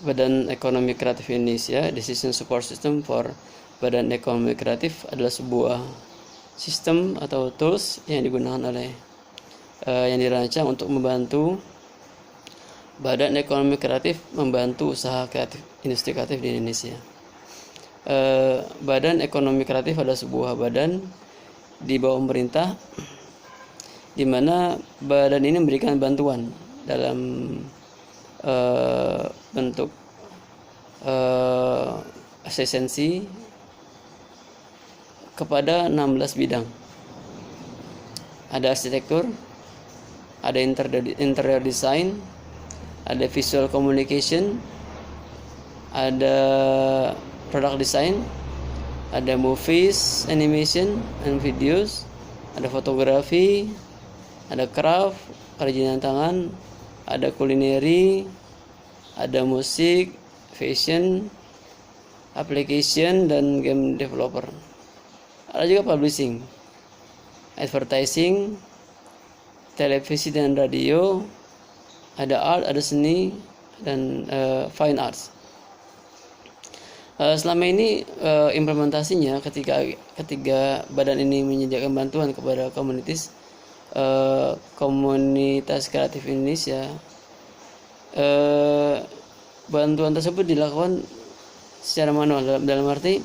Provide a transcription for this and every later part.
Badan Ekonomi Kreatif Indonesia, Decision Support System for Badan Ekonomi Kreatif adalah sebuah sistem atau tools yang digunakan oleh yang dirancang untuk membantu Badan Ekonomi Kreatif membantu usaha kreatif industri kreatif di Indonesia. Badan Ekonomi Kreatif adalah sebuah badan di bawah pemerintah, di mana badan ini memberikan bantuan dalam bentuk asistensi kepada 16 bidang. Ada arsitektur, ada interior design, ada visual communication, ada product design, ada movies, animation and videos, ada fotografi, ada craft, kerajinan tangan, ada kulineri, ada musik, fashion, application, dan game developer. Ada juga publishing, advertising, televisi dan radio, ada art, ada seni, dan fine arts. Selama ini implementasinya ketika badan ini menyediakan bantuan kepada komunitas kreatif Indonesia, bantuan tersebut dilakukan secara manual, dalam arti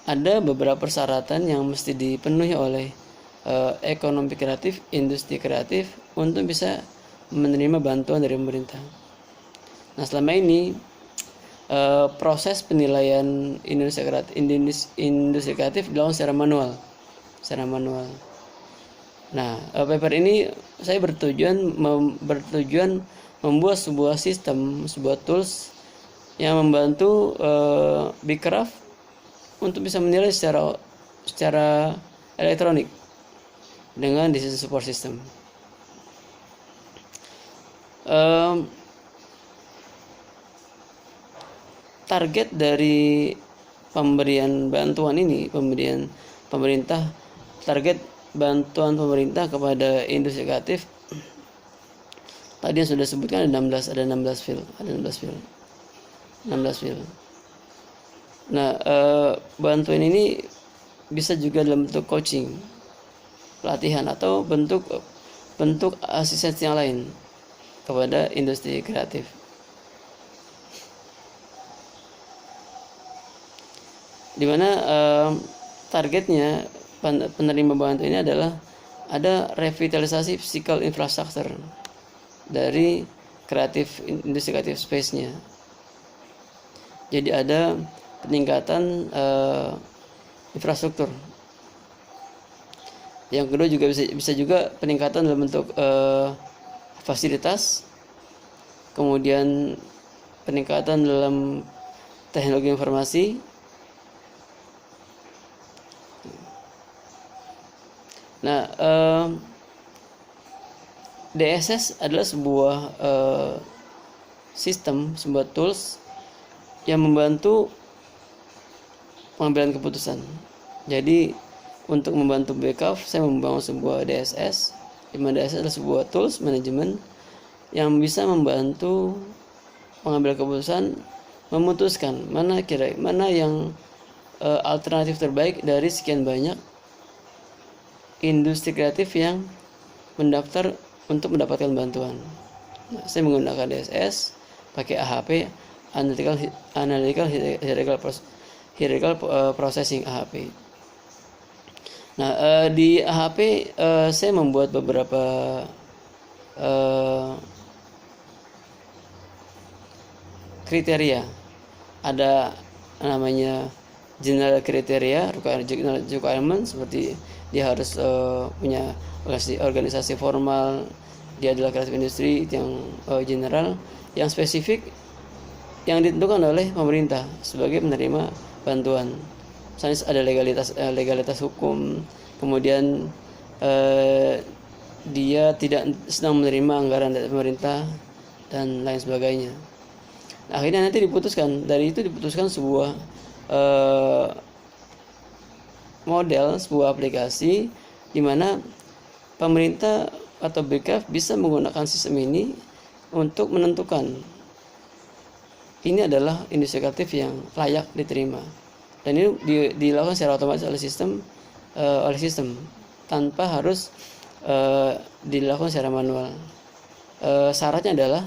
ada beberapa persyaratan yang mesti dipenuhi oleh ekonomi kreatif, industri kreatif untuk bisa menerima bantuan dari pemerintah. Nah, selama ini proses penilaian industri kreatif dilakukan secara manual. Nah, paper ini saya bertujuan membuat sebuah sistem, sebuah tools yang membantu Bcraft untuk bisa menilai secara elektronik dengan decision support system. Target dari pemberian bantuan ini, target bantuan pemerintah kepada industri kreatif tadi yang sudah disebutkan ada 16 field. Nah, bantuan ini bisa juga dalam bentuk coaching, pelatihan, atau bentuk asistensi yang lain kepada industri kreatif. Di mana targetnya penerima bantuan ini adalah ada revitalisasi physical infrastructure dari industri kreatif space-nya. Jadi ada peningkatan infrastruktur. Yang kedua juga bisa juga peningkatan dalam bentuk fasilitas, kemudian peningkatan dalam teknologi informasi. Nah, DSS adalah sebuah sistem, sebuah tools yang membantu pengambilan keputusan. Jadi untuk membantu backup, saya membangun sebuah DSS, di mana DSS adalah sebuah tools manajemen yang bisa membantu pengambilan keputusan, memutuskan mana yang alternatif terbaik dari sekian banyak industri kreatif yang mendaftar untuk mendapatkan bantuan. Nah, saya menggunakan DSS, pakai AHP, Analytical Hierarchical Processing AHP. Nah, di AHP saya membuat beberapa kriteria. Ada namanya general kriteria, requirement, seperti dia harus punya organisasi formal, dia adalah kreatif industri, itu yang general. Yang spesifik yang ditentukan oleh pemerintah sebagai penerima bantuan. Misalnya ada legalitas hukum, kemudian dia tidak sedang menerima anggaran dari pemerintah, dan lain sebagainya. Nah, akhirnya nanti diputuskan sebuah model, sebuah aplikasi di mana pemerintah atau BKF bisa menggunakan sistem ini untuk menentukan ini adalah industri kreatif yang layak diterima, dan ini dilakukan secara otomatis oleh sistem tanpa harus dilakukan secara manual. Syaratnya adalah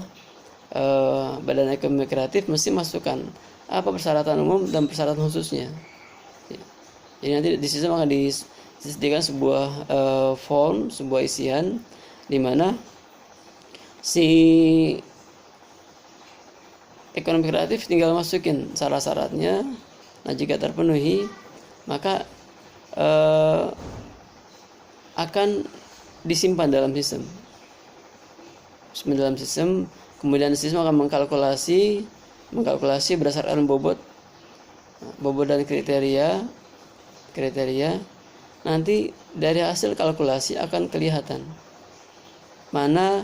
Badan Ekonomi Kreatif mesti masukkan apa persyaratan umum dan persyaratan khususnya. Jadi nanti di sistem akan disediakan sebuah form, sebuah isian di mana si ekonomi kreatif tinggal masukin syarat-syaratnya. Nah, jika terpenuhi maka akan disimpan dalam sistem. Kemudian sistem akan mengkalkulasi berdasarkan bobot dan kriteria. Nanti dari hasil kalkulasi akan kelihatan mana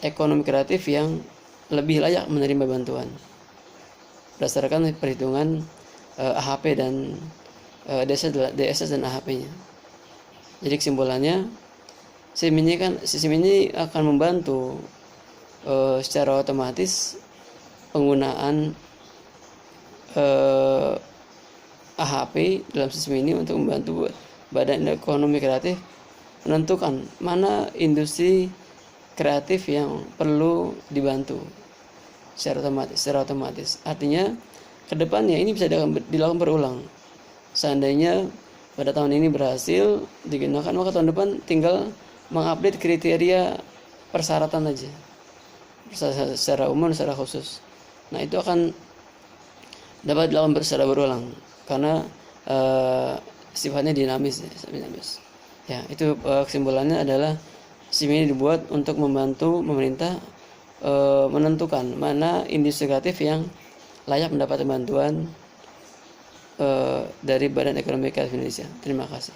ekonomi kreatif yang lebih layak menerima bantuan berdasarkan perhitungan AHP dan DSS dan AHP-nya. Jadi kesimpulannya, sistem ini akan membantu secara otomatis penggunaan AHP dalam sistem ini untuk membantu Badan Ekonomi Kreatif menentukan mana industri kreatif yang perlu dibantu secara otomatis. Artinya kedepannya ini bisa dilakukan berulang. Seandainya pada tahun ini berhasil digunakan, maka tahun depan tinggal mengupdate kriteria persyaratan aja secara umum, secara khusus. Nah, itu akan dapat dilakukan secara berulang karena sifatnya dinamis. Ya, itu kesimpulannya adalah sistem ini dibuat untuk membantu pemerintah menentukan mana industri kreatif yang layak mendapat bantuan dari Badan Ekonomi Kreatif Indonesia. Terima kasih.